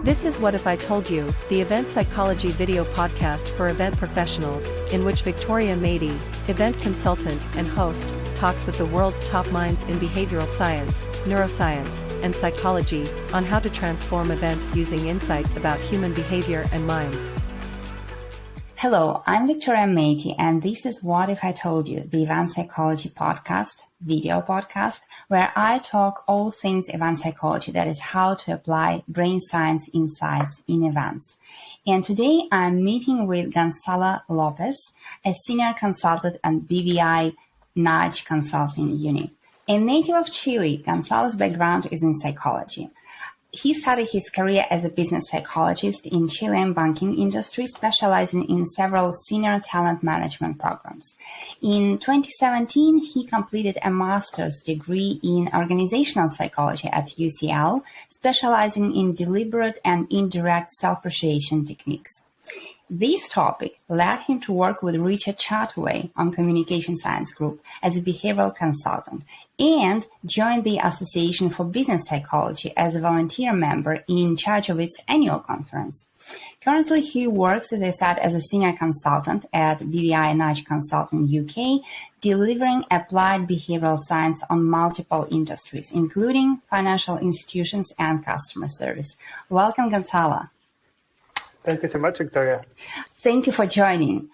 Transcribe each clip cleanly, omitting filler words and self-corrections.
This is What If I Told You, the event psychology video podcast for event professionals, in which Victoria Mady, event consultant and host, talks with the world's top minds in behavioral science, neuroscience, and psychology on how to transform events using insights about human behavior and mind. Hello, I'm Victoria Mady, and this is What If I Told You, the event psychology podcast, video podcast, where I talk all things event psychology, that is how to apply brain science insights in events. And today I'm meeting with Gonzalo Lopez, a senior consultant at BVA Nudge Consulting UK. A native of Chile, Gonzalo's background is in psychology. He started his career as a business psychologist in Chilean banking industry, specialising in several senior talent management programs. In 2017, he completed a master's degree in organisational psychology at UCL, specialising in deliberate and indirect self-persuasion techniques. This topic led him to work with Richard Chataway on Communication Science Group as a behavioural consultant and joined the Association for Business Psychology as a volunteer member in charge of its annual conference. Currently, he works, as I said, as a senior consultant at BVA Nudge Consulting UK, delivering applied behavioural science on multiple industries, including financial institutions and customer service. Welcome, Gonzalo. Thank you so much, Victoria. Thank you for joining.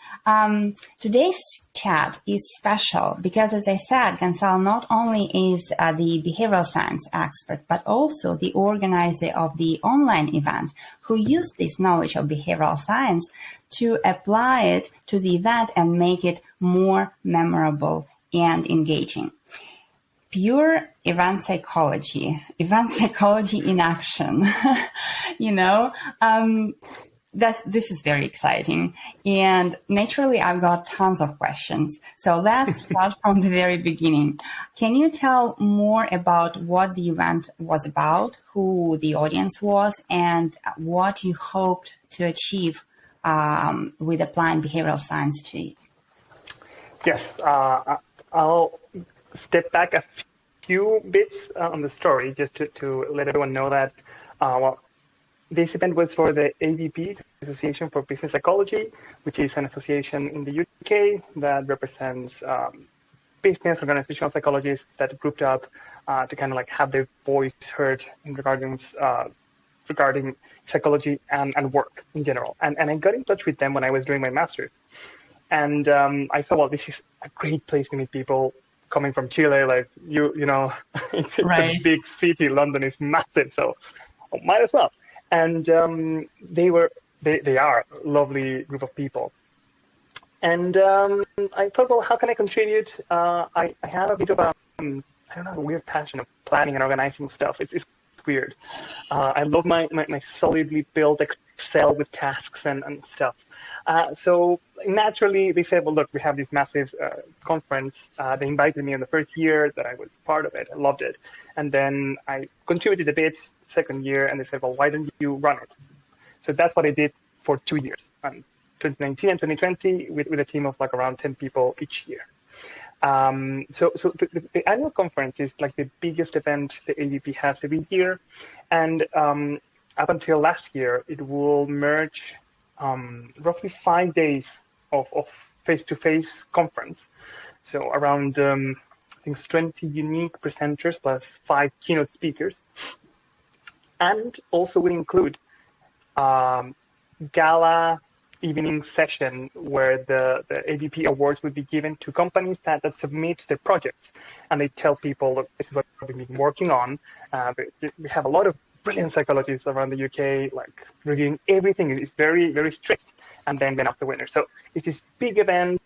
Today's chat is special because, as I said, Gonzalo not only is the behavioral science expert, but also the organizer of the online event who used this knowledge of behavioral science to apply it to the event and make it more memorable and engaging. Pure event psychology in action, This is very exciting. And naturally, I've got tons of questions. So let's start from the very beginning. Can you tell more about what the event was about, who the audience was, and what you hoped to achieve with applying behavioral science to it? Yes, I'll step back a few bits on the story just to let everyone know that, this event was for the ABP, Association for Business Psychology, which is an association in the UK that represents business organizational psychologists that grouped up to kind of like have their voice heard in regarding psychology and work in general. And I got in touch with them when I was doing my master's. And I saw, well, this is a great place to meet people coming from Chile. Like, it's Right. a big city. London is massive, so might as well. And they are a lovely group of people. And I thought, well, how can I contribute? I have a bit of a weird passion of planning and organizing stuff. It's weird. I love my solidly built Excel with tasks and stuff. So naturally, they said, well, look, we have this massive conference. They invited me in the first year that I was part of it. I loved it. And then I contributed a bit second year, and they said, well, why don't you run it? So that's what I did for 2 years, 2019 and 2020, with a team of like around 10 people each year. So the annual conference is like the biggest event the ADP has every year. And up until last year, it will merge roughly 5 days of face-to-face conference. So around, I think, 20 unique presenters plus 5 keynote speakers. And also will include gala evening session where the ADP awards would be given to companies that submit their projects. And they tell people, look, this is what we've been working on. We have a lot of brilliant psychologists around the UK, like reviewing everything. It's very, very strict. And then up the winner. So it's this big event.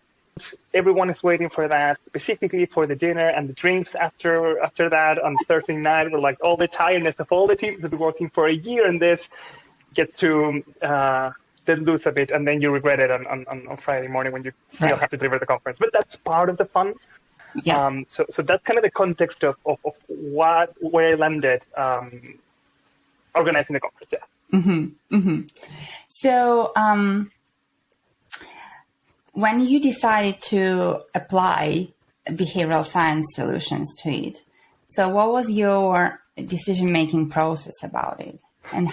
Everyone is waiting for that, specifically for the dinner and the drinks after that on Thursday night, where like all the tiredness of all the teams that have been working for a year in this get to then lose a bit, and then you regret it on Friday morning when you still have to deliver the conference. But that's part of the fun. Yes. So that's kind of the context of where I landed organizing the conference. Yeah. Mm-hmm. Mm-hmm. So when you decided to apply behavioral science solutions to it, so what was your decision-making process about it? And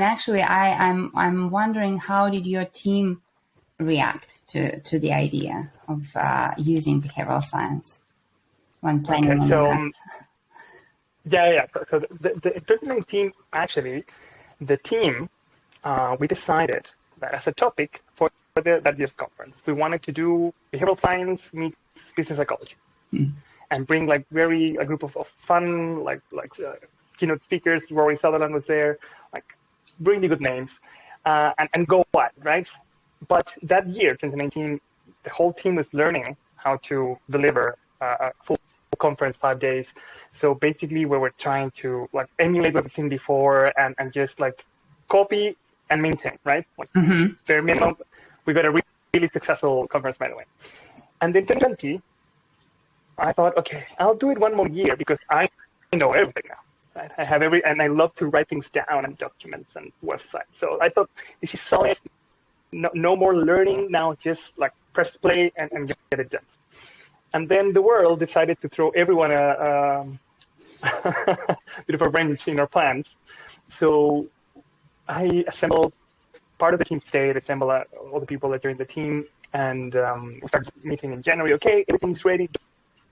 actually I'm wondering, how did your team react to the idea of using behavioral science when planning an event? So the 2019, actually, the team, we decided that as a topic for that year's conference, we wanted to do behavioral science meets business psychology, and bring like a group of fun, keynote speakers. Rory Sutherland was there, like really good names, and go wide, right? But that year, 2019, the whole team was learning how to deliver a full conference, 5 days. So basically, we were trying to like emulate what we've seen before, and just like copy and maintain, right? Like bare minimum. We got a really successful conference, by the way. And then 2020, I thought, okay, I'll do it one more year because I know everything now. Right? I have and I love to write things down and documents and websites. So I thought, this is solid. No more learning now. Just like press play and get it done. And then the world decided to throw everyone a bit of a wrench in our plans. So I assembled, part of the team stayed, assembled all the people that joined the team, and we started meeting in January. Okay, everything's ready.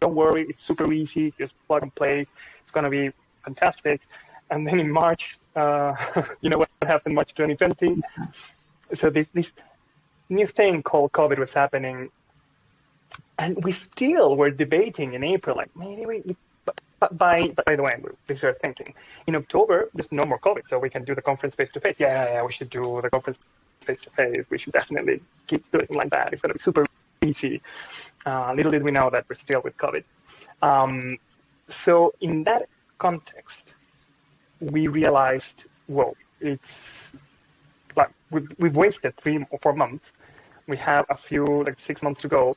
Don't worry, it's super easy. Just plug and play. It's going to be fantastic. And then in March, you know what happened, March 2020? So this new thing called COVID was happening. And we still were debating in April, like, maybe by the way, this is our thinking. In October, there's no more COVID, so we can do the conference face-to-face. Yeah, we should do the conference face-to-face. We should definitely keep doing it like that. It's going to be super easy. Little did we know that we're still with COVID. So in that context, we realized, well, it's like we've wasted 3 or 4 months. We have a few, like 6 months to go.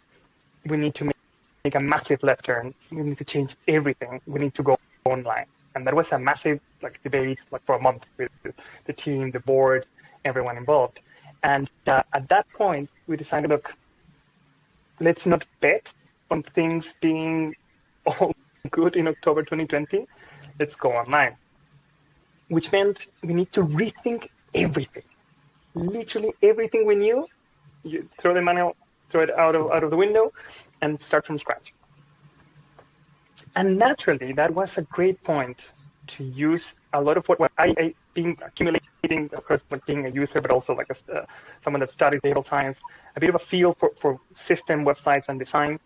We need to make a massive left turn. We need to change everything. We need to go online. And that was a massive debate for a month with the team, the board, everyone involved. And at that point, we decided, look, let's not bet on things being all good in October 2020. Let's go online. Which meant we need to rethink everything. Literally everything we knew, you throw the manual, throw it out of the window, and start from scratch. And naturally, that was a great point to use a lot of what I been accumulating, of course, being a user, but also someone that studies behavioral science, a bit of a feel for system, websites, and design.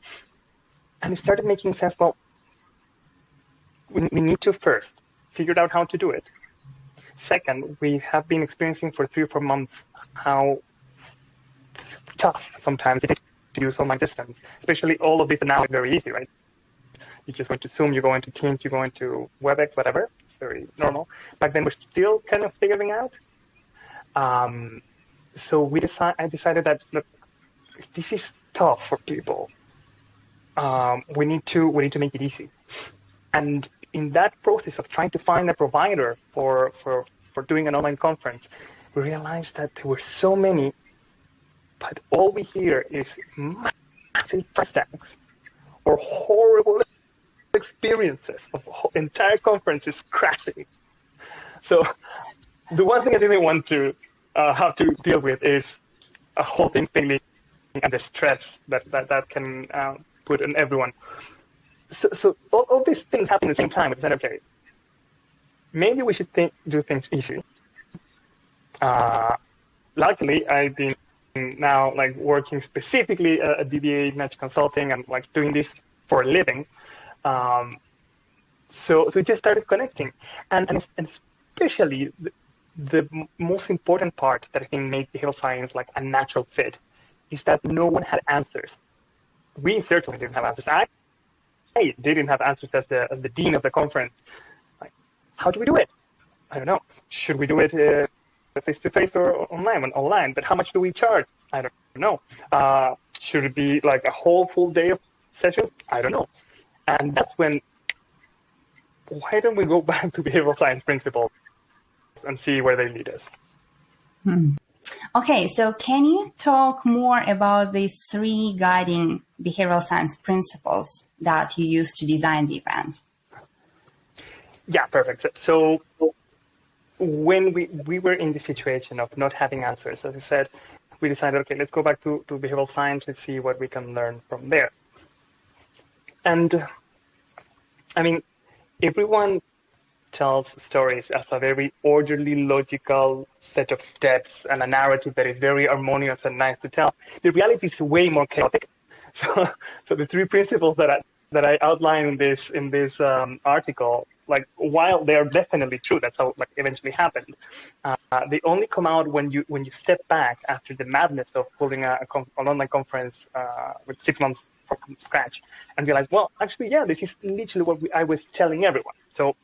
And it started making sense. Well, we need to first figure out how to do it. Second, we have been experiencing for 3 or 4 months how tough sometimes it is to use online systems, especially all of this now is very easy, right? You just go into Zoom, you go into Teams, you go into WebEx, whatever. It's very normal. Back then, we're still kind of figuring out. So I decided that, look, if this is tough for people, we need to make it easy. And in that process of trying to find a provider for doing an online conference, we realized that there were so many, but all we hear is massive price tags or horrible experiences of entire conferences crashing. So the one thing I didn't want to have to deal with is a whole thing failing and the stress that can put on everyone. So all these things happen at the same time. It's not okay. Maybe we should do things easy. Luckily, I've been now working specifically at BVA Nudge Consulting and doing this for a living. So we just started connecting, and especially the most important part that I think made behavioral science a natural fit is that no one had answers. We certainly didn't have answers. I didn't have answers as the dean of the conference. How do we do it? I don't know. Should we do it face-to-face or online? Online, but how much do we charge? I don't know. Should it be a whole full day of sessions? I don't know. And that's when, why don't we go back to behavioral science principles and see where they lead us? Okay, so can you talk more about the 3 guiding behavioral science principles that you used to design the event? Yeah, perfect. So when we were in the situation of not having answers, as I said, we decided, okay, let's go back to behavioral science. Let's see what we can learn from there. And I mean, everyone tells stories as a very orderly, logical set of steps and a narrative that is very harmonious and nice to tell. The reality is way more chaotic. So the three principles that I outline in this article, like, while they are definitely true, that's how like eventually happened. They only come out when you step back after the madness of holding an online conference with 6 months from scratch and realize, well, actually, yeah, this is literally what I was telling everyone. So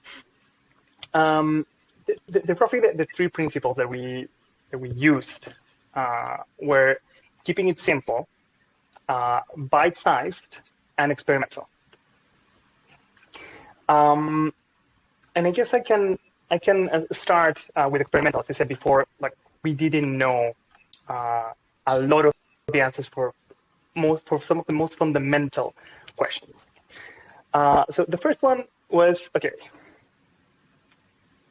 the three principles that we used were keeping it simple, bite-sized, and experimental. And I guess I can start with experimental. As I said before, like, we didn't know a lot of the answers for some of the most fundamental questions. So the first one was, okay,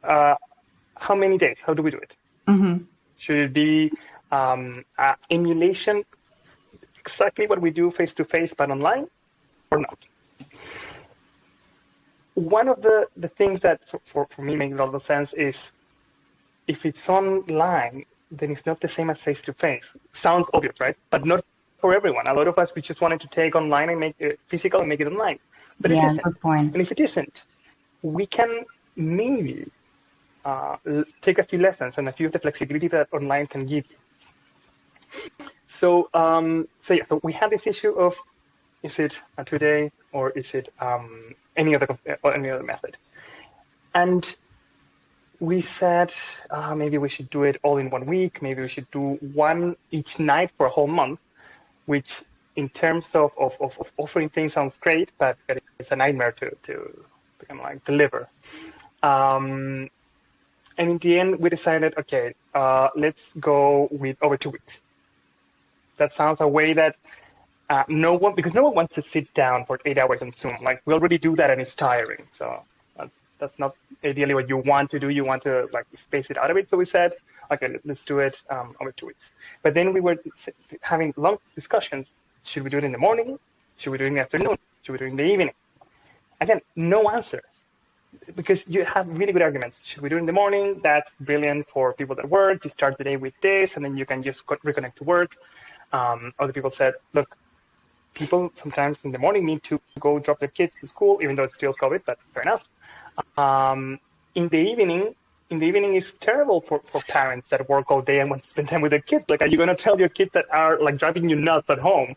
how many days? How do we do it? Mm-hmm. Should it be emulation, exactly what we do face-to-face but online, or not? One of the things that for me makes a lot of sense is, if it's online, then it's not the same as face-to-face. Sounds obvious, right? But not for everyone. A lot of us, we just wanted to take online and make it physical and make it online. But it isn't. Good point. And if it isn't, we can maybe take a few lessons and a few of the flexibility that online can give you. So we had this issue of, is it a 2-day or is it any other method? And we said maybe we should do it all in 1 week. Maybe we should do one each night for a whole month, which in terms of offering things sounds great, but it's a nightmare to kind of like deliver. And in the end, we decided, okay, let's go with over 2 weeks. That sounds a way that no one wants to sit down for 8 hours on Zoom. Like, we already do that and it's tiring. So that's not ideally what you want to do. You want to like space it out a bit. So we said, okay, let's do it over 2 weeks. But then we were having long discussions. Should we do it in the morning? Should we do it in the afternoon? Should we do it in the evening? Again, no answer, because you have really good arguments. Should we do it in the morning? That's brilliant for people that work. You start the day with this, and then you can just reconnect to work. Other people said, look, people sometimes in the morning need to go drop their kids to school, even though it's still COVID, but fair enough. In the evening is terrible for parents that work all day and want to spend time with their kids. Like, are you going to tell your kids that are like driving you nuts at home?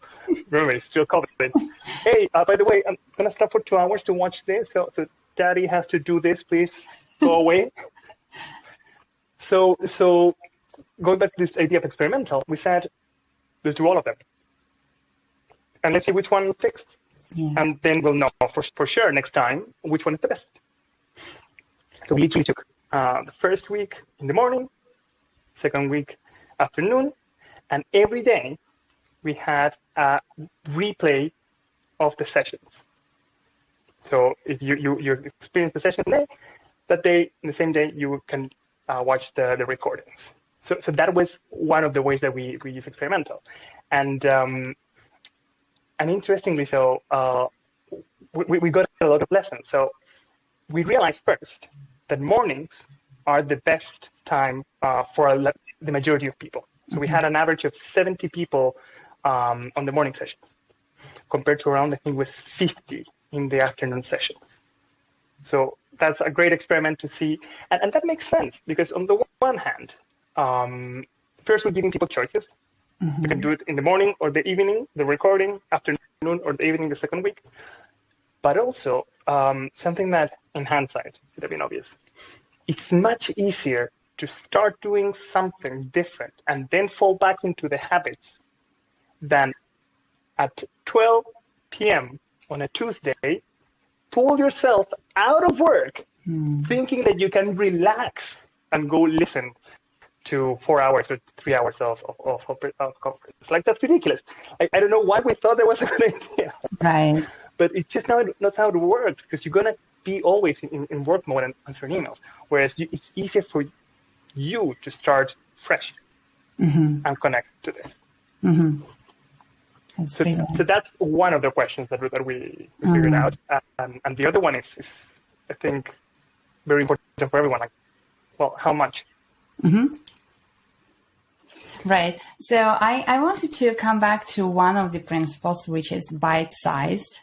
Remember, it's still COVID. Hey, by the way, I'm going to stop for 2 hours to watch this. So daddy has to do this. Please go away. So going back to this idea of experimental, we said, let's do all of them. And let's see which one fixed. Yeah. And then we'll know for sure next time which one is the best. So we literally took the first week in the morning, second week afternoon, and every day we had a replay of the sessions. So if you experience the sessions today, that day, in the same day, you can watch the recordings. So that was one of the ways that we use experimental. And interestingly, so we got a lot of lessons. So we realized first that mornings are the best time for the majority of people. So we had an average of 70 people on the morning sessions, compared to around, I think, was 50 in the afternoon sessions. So that's a great experiment to see. And that makes sense, because on the one hand, first we're giving people choices. Mm-hmm. We can do it in the morning or the evening, the recording, afternoon or the evening the second week. But also, something that in hindsight should have been obvious. It's much easier to start doing something different and then fall back into the habits than at 12 p.m. on a Tuesday, pull yourself out of work thinking that you can relax and go listen to 4 hours or 3 hours of conference. Like, that's ridiculous. I don't know why we thought that was a good idea. Right. But it's just not how it works, because you're going to be always in work mode and answering emails. Whereas it's easier for you to start fresh and connect to this? So that's one of the questions that we figured out. And the other one is, I think, very important for everyone. Like, well, how much? Right. So I wanted to come back to one of the principles, which is bite-sized,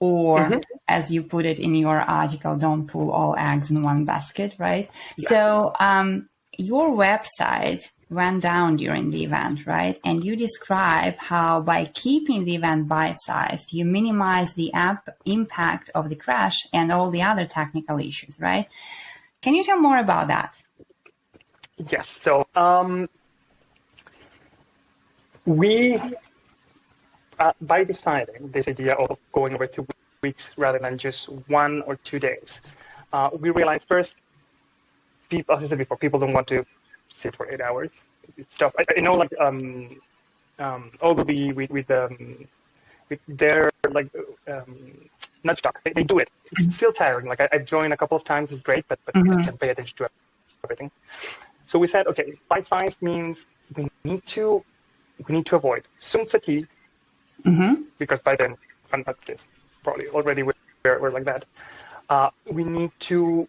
or as you put it in your article, don't pull all eggs in one basket, right? Yeah. So your website went down during the event, right? And you describe how by keeping the event bite-sized, you minimize the impact of the crash and all the other technical issues, right? Can you tell more about that? Yes. So we, by deciding this idea of going over 2 weeks rather than just 1 or 2 days, we realized first, people, as I said before, people don't want to sit for 8 hours. It's tough. I know, like, Ogilvy with their nudge talk, they do it. It's still tiring. Like, I've joined a couple of times. It's great, but I can't pay attention to everything. So we said, okay, bite-sized means we need to avoid Zoom fatigue, because by then, probably already we're like that. We need to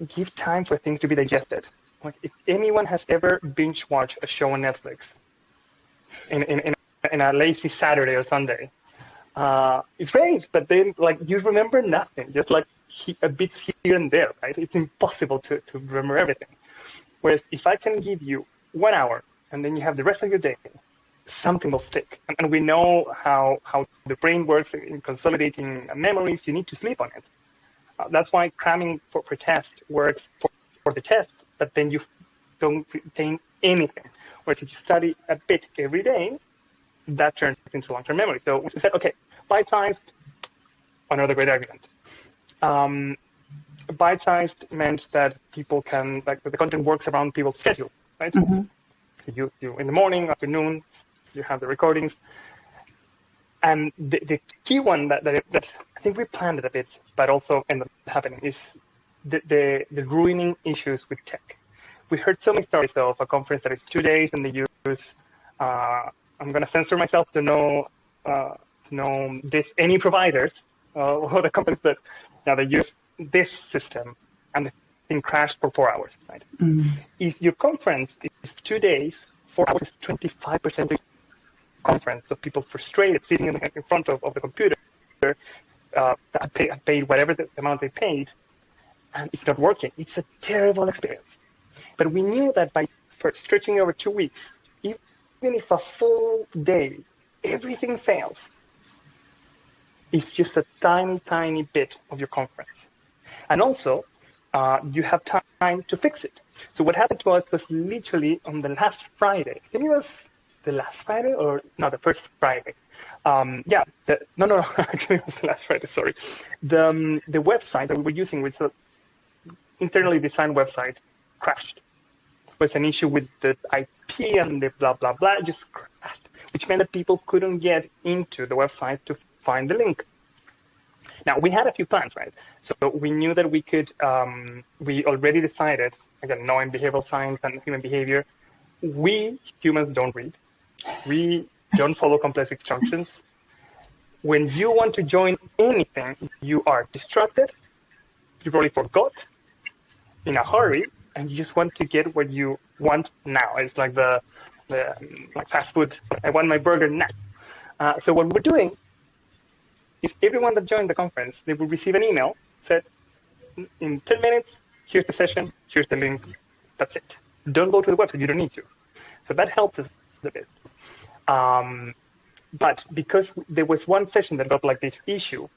give time for things to be digested. Like, if anyone has ever binge watched a show on Netflix in a lazy Saturday or Sunday, it's great, but then, like, you remember nothing, just like a bits here and there, right? It's impossible to remember everything. Whereas if I can give you 1 hour and then you have the rest of your day, something will stick. And we know how the brain works in consolidating memories. You need to sleep on it. That's why cramming for test works for the test, but then you don't retain anything. Whereas if you study a bit every day, that turns into long-term memory. So we said, okay, bite-sized, another great argument. Bite-sized meant that people can, like, the content works around people's schedule, right? So you in the morning, afternoon, you have the recordings. And the key one that I think we planned it a bit, but also ended up happening, is the ruining issues with tech. We heard so many stories of a conference that is 2 days and they use, I'm going to censor myself to know any providers or the companies that they use this system and the thing crashed for 4 hours, right? If your conference is 2 days, 4 hours is 25% of the conference, so people frustrated sitting in front of the computer, paid whatever the amount they paid, and it's not working. It's a terrible experience. But we knew that by stretching over 2 weeks, even if a full day, everything fails, it's just a tiny, tiny bit of your conference. And also, you have time to fix it. So what happened to us was literally on the last Friday. I think it was the last Friday or no, the first Friday. Actually it was the last Friday, sorry. The website that we were using, which was an internally designed website, crashed. It was an issue with the IP and the blah, blah, blah, it just crashed, which meant that people couldn't get into the website to find the link. Now, we had a few plans, right? So we knew that we could, we already decided, again, knowing behavioral science and human behavior, we humans don't read. We don't follow complex instructions. When you want to join anything, you are distracted, you probably forgot, in a hurry, and you just want to get what you want now. It's like the like fast food. I want my burger now. So what we're doing is everyone that joined the conference, they will receive an email, said, in 10 minutes, here's the session, here's the link, that's it. Don't go to the website, you don't need to. So that helped us a bit. But because there was one session that got like this issue,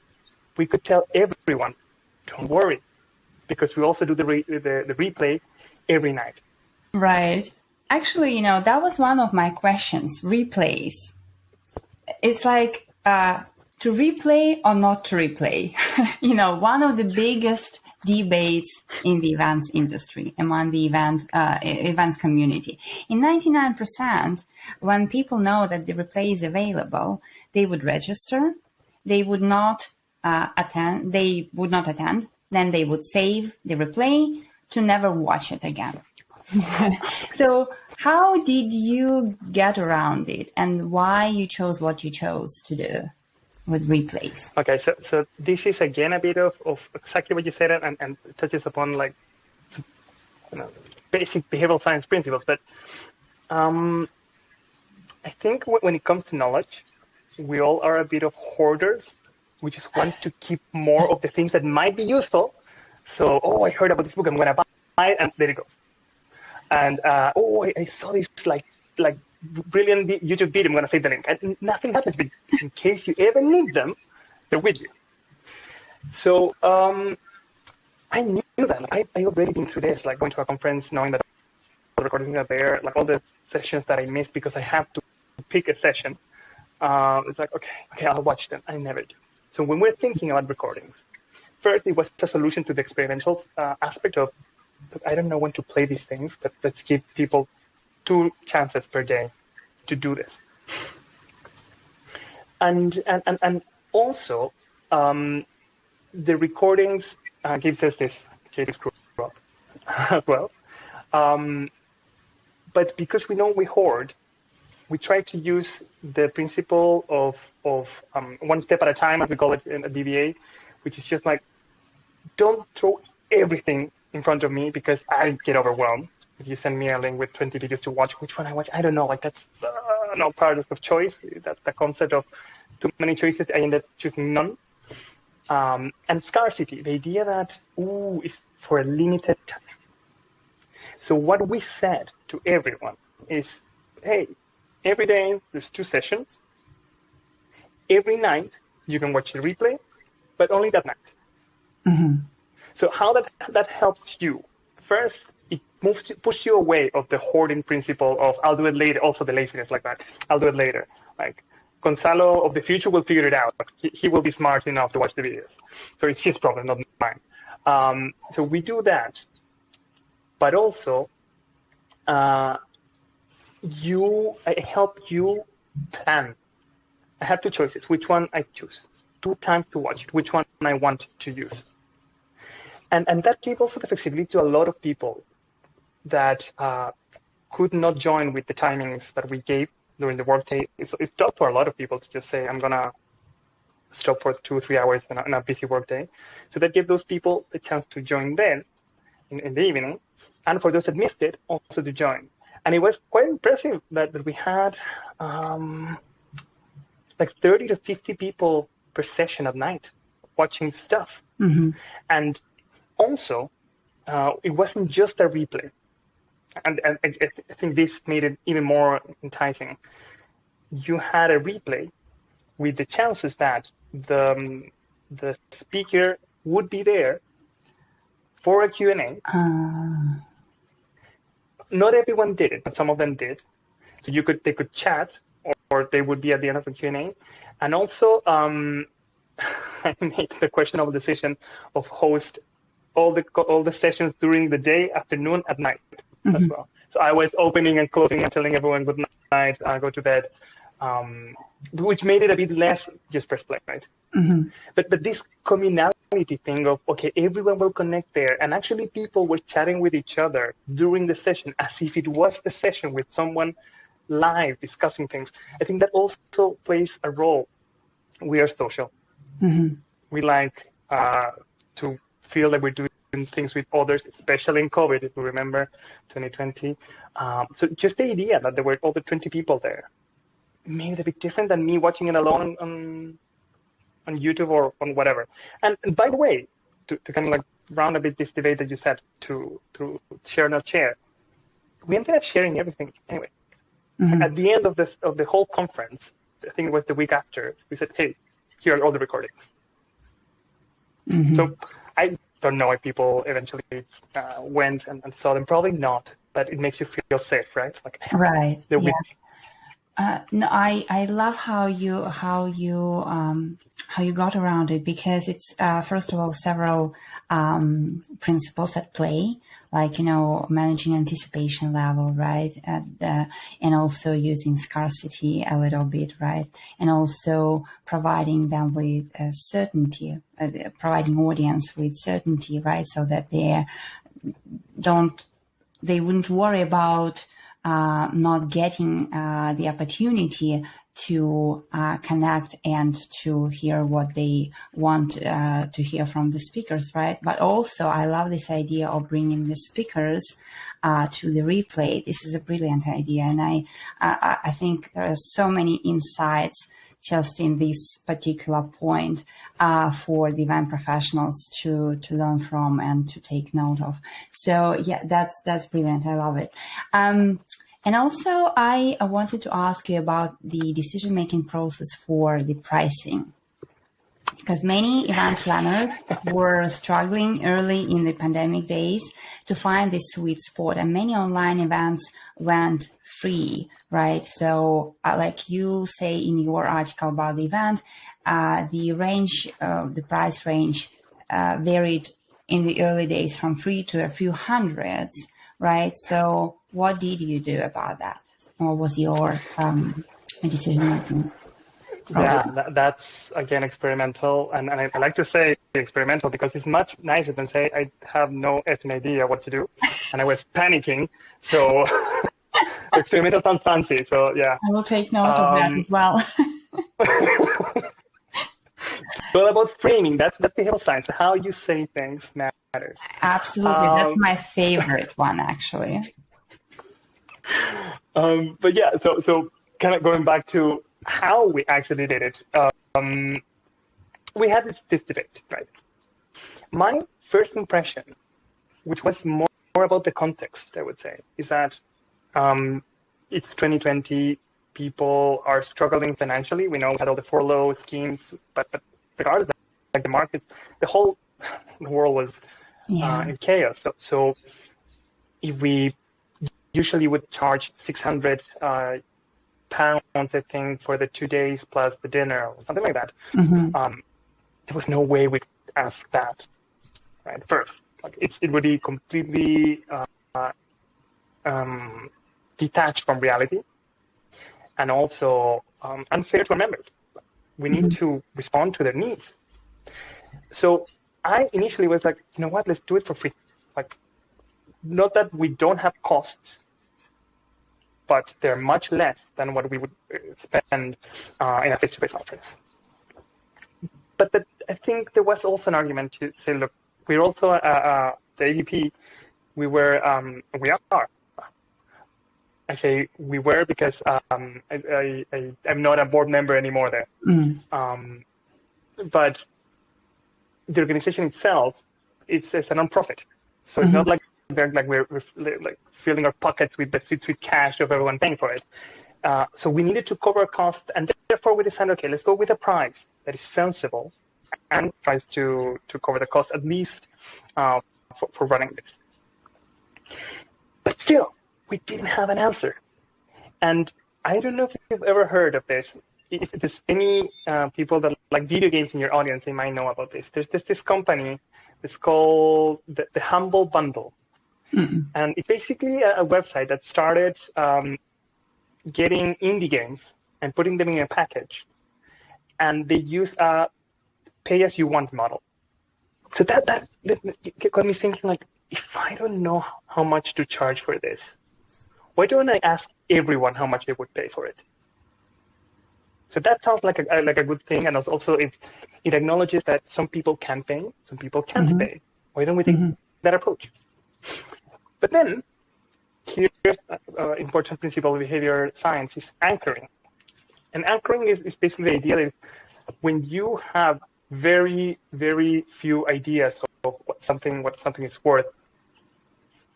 we could tell everyone, don't worry, because we also do the replay every night. Right. Actually, that was one of my questions, replays. It's like, to replay or not to replay? One of the biggest debates in the events industry, among the events community. In 99%, when people know that the replay is available, they would register, they would not attend, then they would save the replay to never watch it again. So how did you get around it, and why you chose what you chose to do with replays? Okay, so this is again a bit of exactly what you said, and touches upon like basic behavioral science principles. But I think when it comes to knowledge, we all are a bit of hoarders. We just want to keep more of the things that might be useful. So, I heard about this book, I'm going to buy it, and there it goes. And, I saw this like brilliant YouTube video, I'm going to save the link. And nothing happens, but in case you ever need them, they're with you. So I knew that. I already been through this, like going to a conference, knowing that the recordings are there, like all the sessions that I missed because I have to pick a session. It's like, okay, I'll watch them. I never do. So when we're thinking about recordings, first it was a solution to the experiential aspect of, I don't know when to play these things, but let's give people 2 chances per day to do this. And also, the recordings gives us this screw up as well. But because we know we hoard, we try to use the principle of one step at a time, as we call it in BVA, which is just like, don't throw everything in front of me because I get overwhelmed. If you send me a link with 20 videos to watch, which one I watch, I don't know. Like that's not part of choice. That's the concept of too many choices. I end up choosing none. And scarcity, the idea that is for a limited time. So what we said to everyone is, hey, every day there's 2 sessions. Every night you can watch the replay, but only that night. Mm-hmm. So how that helps you? First, it pushes you away of the hoarding principle of I'll do it later. Also the laziness like that. I'll do it later. Like Gonzalo of the future will figure it out. He will be smart enough to watch the videos. So it's his problem, not mine. So we do that. But also, I help you plan. I have 2 choices. Which one I choose? 2 times to watch it. Which one I want to use? And that gave also the flexibility to a lot of people that could not join with the timings that we gave during the workday. It's tough for a lot of people to just say, I'm going to stop for 2 or 3 hours in a busy workday. So that gave those people the chance to join then in the evening, and for those that missed it, also to join. And it was quite impressive that we had like 30 to 50 people per session at night watching stuff. Mm-hmm. And also, it wasn't just a replay. And I think this made it even more enticing. You had a replay with the chances that the speaker would be there for a Q&A. Not everyone did it, but some of them did. So they could chat, or they would be at the end of the Q&A. And also, I made the questionable decision of host all the sessions during the day, afternoon, at night as well. So I was opening and closing and telling everyone good night, go to bed, which made it a bit less just press play, right? Mm-hmm. But this communality thing of, okay, everyone will connect there. And actually people were chatting with each other during the session as if it was the session with someone live discussing things. I think that also plays a role. We are social. Mm-hmm. We like to feel that we're doing things with others, especially in COVID, if we remember 2020. So just the idea that there were over 20 people there made it a bit different than me watching it alone on YouTube or on whatever. And by the way, to kind of like round a bit this debate that you said to share not share, we ended up sharing everything anyway. Mm-hmm. At the end of the whole conference, I think it was the week after, we said, hey, here are all the recordings. Mm-hmm. So I don't know if people eventually went and saw them. Probably not, but it makes you feel safe, right? Like, right. They're yeah. with me. No, I love how you got around it, because it's first of all several principles at play, like managing anticipation level, right, and also using scarcity a little bit, right, and also providing them with certainty, providing audience with certainty, right, so that they don't they wouldn't worry about not getting the opportunity to connect and to hear what they want to hear from the speakers, right? But also, I love this idea of bringing the speakers to the replay. This is a brilliant idea, and I think there are so many insights just in this particular point for the event professionals to learn from and to take note of. So yeah, that's brilliant. I love it. And also, I wanted to ask you about the decision-making process for the pricing, because many event planners were struggling early in the pandemic days to find this sweet spot, and many online events went free, right? So like you say in your article about the event, the price range varied in the early days from free to a few hundreds, right? So what did you do about that? Or was your decision making? Yeah, that's again experimental, and I like to say experimental because it's much nicer than say I have no effing idea what to do, and I was panicking. So experimental sounds fancy. So yeah, I will take note of that as well. Well, about framing, that's behavioral science. How you say things matters. Absolutely, that's my favorite one actually. But yeah, so kind of going back to how we actually did it. We had this debate, right? My first impression, which was more about the context, I would say, is that it's 2020. People are struggling financially. We know we had all the furlough schemes, but regardless, like the markets, the whole world was in chaos. So if we usually would charge 600 pounds, I think, for the 2 days plus the dinner or something like that. Mm-hmm. There was no way we'd ask that, right? First, like it would be completely detached from reality, and also unfair to our members. We need to respond to their needs. So I initially was like, you know what? Let's do it for free. Like, not that we don't have costs, but they're much less than what we would spend in a face-to-face conference. But I think there was also an argument to say, look, we're also the AVP. We are. I say we were because I'm not a board member anymore there. But the organization itself, it's a non-profit, so it's not like we're like filling our pockets with the sweet cash of everyone paying for it. So we needed to cover costs, and therefore we decided, okay, let's go with a price that is sensible and tries to cover the cost at least for running this. But still, we didn't have an answer. And I don't know if you've ever heard of this. If there's any people that like video games in your audience, they might know about this. There's this company. It's called the Humble Bundle. And it's basically a website that started getting indie games and putting them in a package. And they use a pay-as-you-want model. So that got me thinking, like, if I don't know how much to charge for this, why don't I ask everyone how much they would pay for it? So that sounds like a good thing, and also it acknowledges that some people can pay, some people can't pay. Why don't we take that approach? But then, here's an important principle of behavior science is anchoring. And anchoring is basically the idea that when you have very, very few ideas of what something is worth,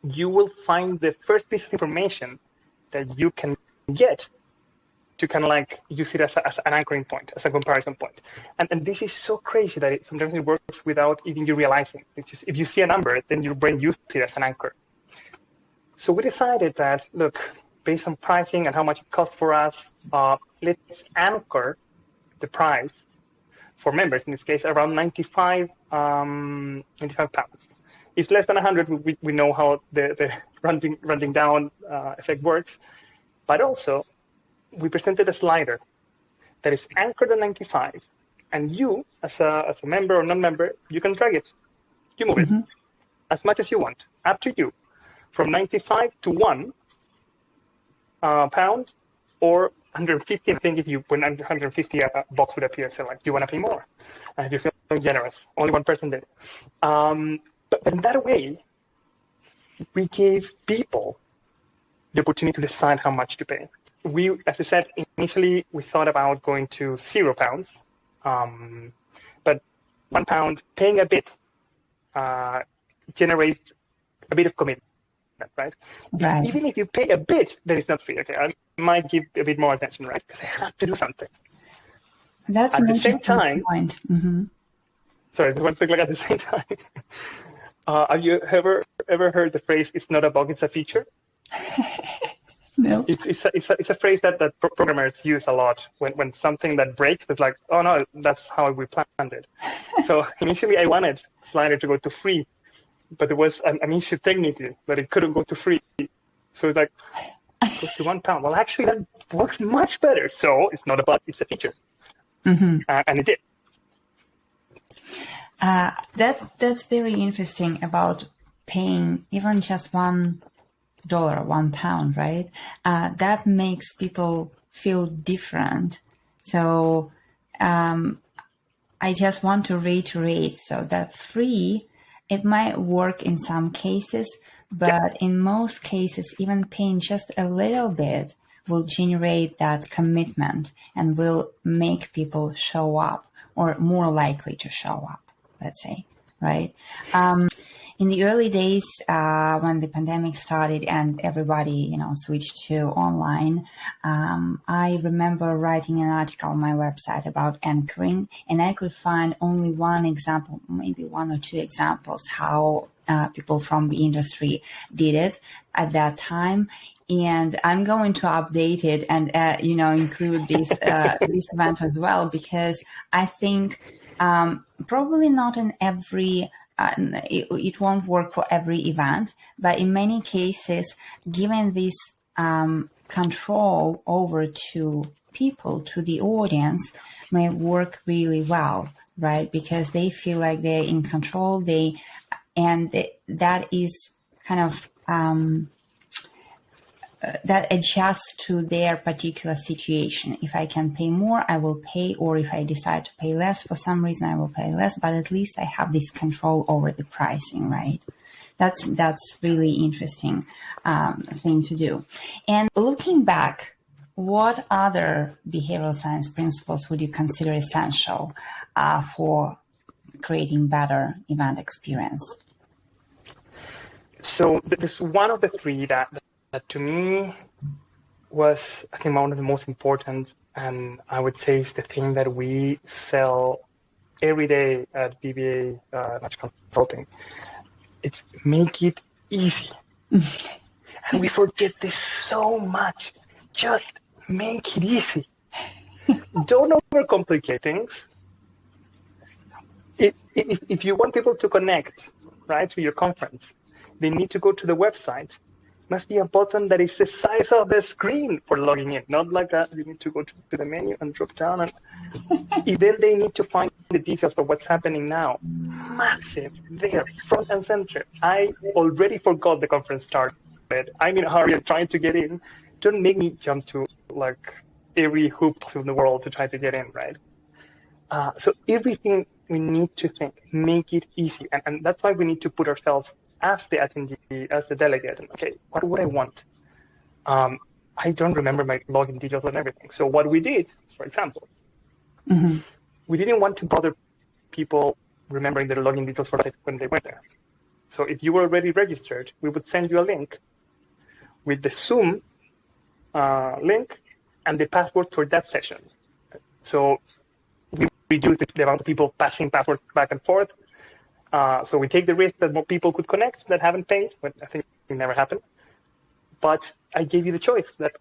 you will find the first piece of information that you can get to kind of like use it as an anchoring point, as a comparison point. And this is so crazy that sometimes it works without even you realizing. It's just, if you see a number, then your brain uses it as an anchor. So we decided that, look, based on pricing and how much it costs for us, let's anchor the price for members, in this case, around 95 pounds. It's less than 100. We know how the rounding down effect works. But also, we presented a slider that is anchored at 95. And you, as a member or non-member, you can drag it. You move it as much as you want, up to you. from 95 to £1 or 150. I think if you put 150, a box would appear. So like, do you want to pay more? And if you feel generous, only one person did. But in that way, we gave people the opportunity to decide how much to pay. We, as I said, initially we thought about going to £0, but £1 paying a bit generates a bit of commitment, right? Right. Even if you pay a bit, then it's not free. Okay, I might give a bit more attention, right? Because I have to do something. That's at an the same interesting time. point. Mm-hmm. Sorry, one thing like at the same time. Have you ever heard the phrase "It's not a bug, it's a feature"? No. It's a phrase that programmers use a lot when something that breaks. It's like, oh no, that's how we planned it. So initially, I wanted Slider to go to free, but there was an issue technically that it couldn't go to free. So it's like, it goes to £1. Well, actually, that works much better. So it's not a bug, it's a feature. Mm-hmm. And it did. That's very interesting about paying even just $1, £1, right? That makes people feel different. So I just want to reiterate, so that free, it might work in some cases, but in most cases, even paying just a little bit will generate that commitment and will make people show up, or more likely to show up, let's say, right? In the early days, when the pandemic started and everybody, switched to online, I remember writing an article on my website about anchoring, and I could find only one example, maybe one or two examples, how people from the industry did it at that time. And I'm going to update it and, include this event as well, because I think probably not in every it won't work for every event, but in many cases, given this control over to people, to the audience, may work really well, right? Because they feel like they're in control. That is kind of that adjusts to their particular situation. If I can pay more, I will pay, or if I decide to pay less for some reason, I will pay less, but at least I have this control over the pricing, right? That's really interesting thing to do. And looking back, what other behavioral science principles would you consider essential for creating better event experience? So this one of the three that to me was, I think, one of the most important, and I would say is the thing that we sell every day at BVA Nudge Consulting. It's make it easy. And we forget this so much. Just make it easy. Don't overcomplicate things. If you want people to connect, right, to your conference, they need to go to the website. Must be a button that is the size of the screen for logging in, not like that. You need to go to the menu and drop down, and then they need to find the details of what's happening now. Massive, there, front and center. I already forgot the conference started. I'm in a hurry and trying to get in. Don't make me jump to like every hoop in the world to try to get in, right? So everything we need to think, make it easy, and that's why we need to put ourselves as the attendee, as the delegate, and okay, what would I want? I don't remember my login details and everything. So what we did, for example, we didn't want to bother people remembering their login details for when they went there. So if you were already registered, we would send you a link with the Zoom link and the password for that session. So we reduce the amount of people passing passwords back and forth. So we take the risk that more people could connect that haven't paid, but I think it never happened. But I gave you the choice that,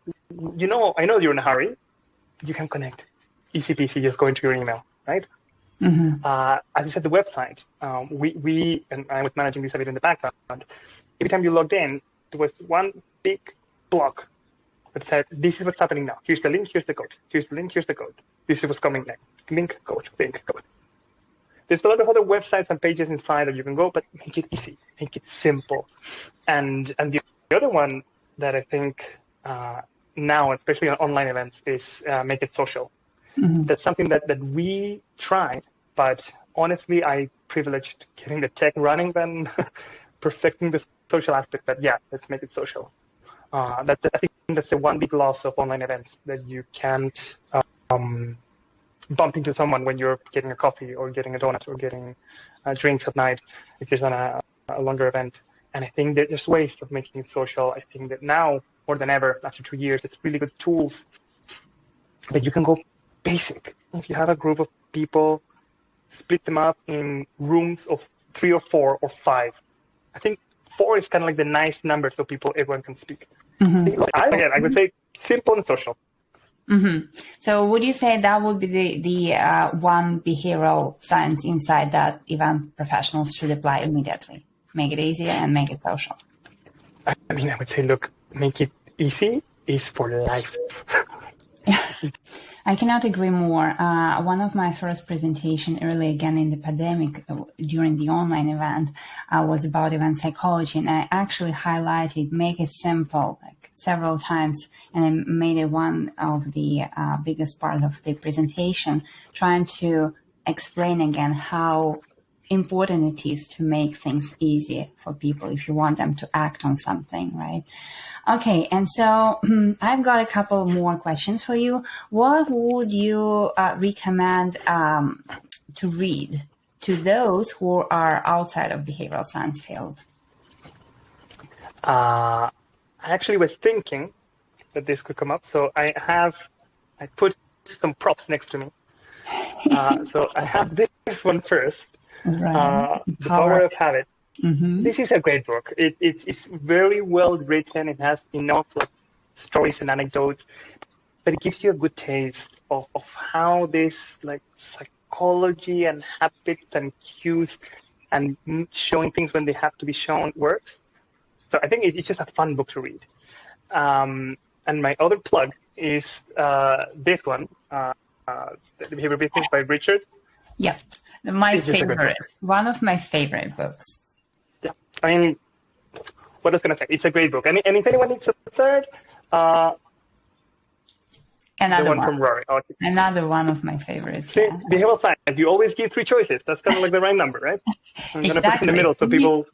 I know you're in a hurry, but you can connect. Easy peasy, just go into your email, right? As I said, the website, we and I was managing this a bit in the background. Every time you logged in, there was one big block that said, this is what's happening now. Here's the link, here's the code. Here's the link, here's the code. This is what's coming next. Link, code, link, code. there's a lot of other websites and pages inside that you can go, but make it easy, make it simple. And the other one that I think now, especially on online events, is make it social. Mm-hmm. That's something that we tried, but honestly, I privileged getting the tech running than perfecting the social aspect. But yeah, let's make it social. I think that's the one big loss of online events, that you can't bump into someone when you're getting a coffee or getting a donut or getting drinks at night if there's on a longer event. And I think that there's ways of making it social. I think that now, more than ever, after 2 years, it's really good tools that you can go basic. If you have a group of people, split them up in rooms of 3 or 4 or 5. I think 4 is kind of like the nice number, so everyone can speak. Mm-hmm. I would say simple and social. Mm-hmm. So would you say that would be the one behavioral science insight that event professionals should apply immediately? Make it easier and make it social. I would say, look, make it easy is for life. I cannot agree more. One of my first presentation early again in the pandemic during the online event was about event psychology, and I actually highlighted make it simple like several times, and I made it one of the biggest part of the presentation, trying to explain again how important it is to make things easy for people if you want them to act on something, right? Okay, and so I've got a couple more questions for you. What would you recommend to read to those who are outside of behavioral science field? I actually was thinking that this could come up, so I put some props next to me. So I have this one first. Right. The Power of Habit. Mm-hmm. This is a great book. It's very well written. It has enough stories and anecdotes, but it gives you a good taste of how this psychology and habits and cues and showing things when they have to be shown works. So I think it's just a fun book to read. And my other plug is this one, The Behavioral Business by Richard. Yeah. My favorite, one of my favorite books. Yeah, what else can I say? It's a great book. And if anyone needs a third, another one from Rory. Another one of my favorites. See, behavioral science, you always give 3 choices. That's kind of like the right number, right? I'm going to put it in the middle so people...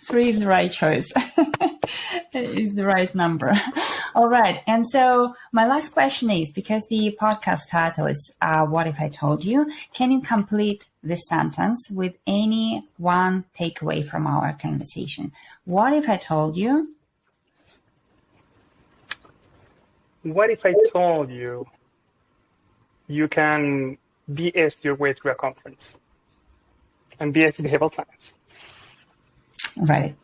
3 is the right choice. Is the right number. All right. And so my last question is, because the podcast title is What If I Told You, can you complete this sentence with any one takeaway from our conversation? What if I told you? What if I told you you can BS your way through a conference? And BS is behavioral science. Right.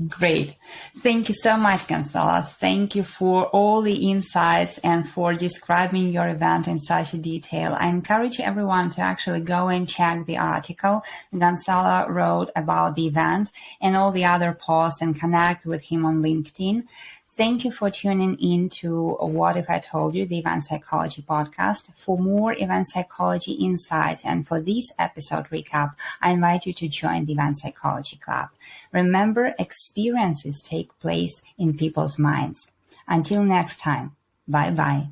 Great. Thank you so much, Gonzalo. Thank you for all the insights and for describing your event in such a detail. I encourage everyone to actually go and check the article Gonzalo wrote about the event and all the other posts and connect with him on LinkedIn. Thank you for tuning in to What If I Told You, the Event Psychology podcast. For more event psychology insights and for this episode recap, I invite you to join the Event Psychology Club. Remember, experiences take place in people's minds. Until next time, bye-bye.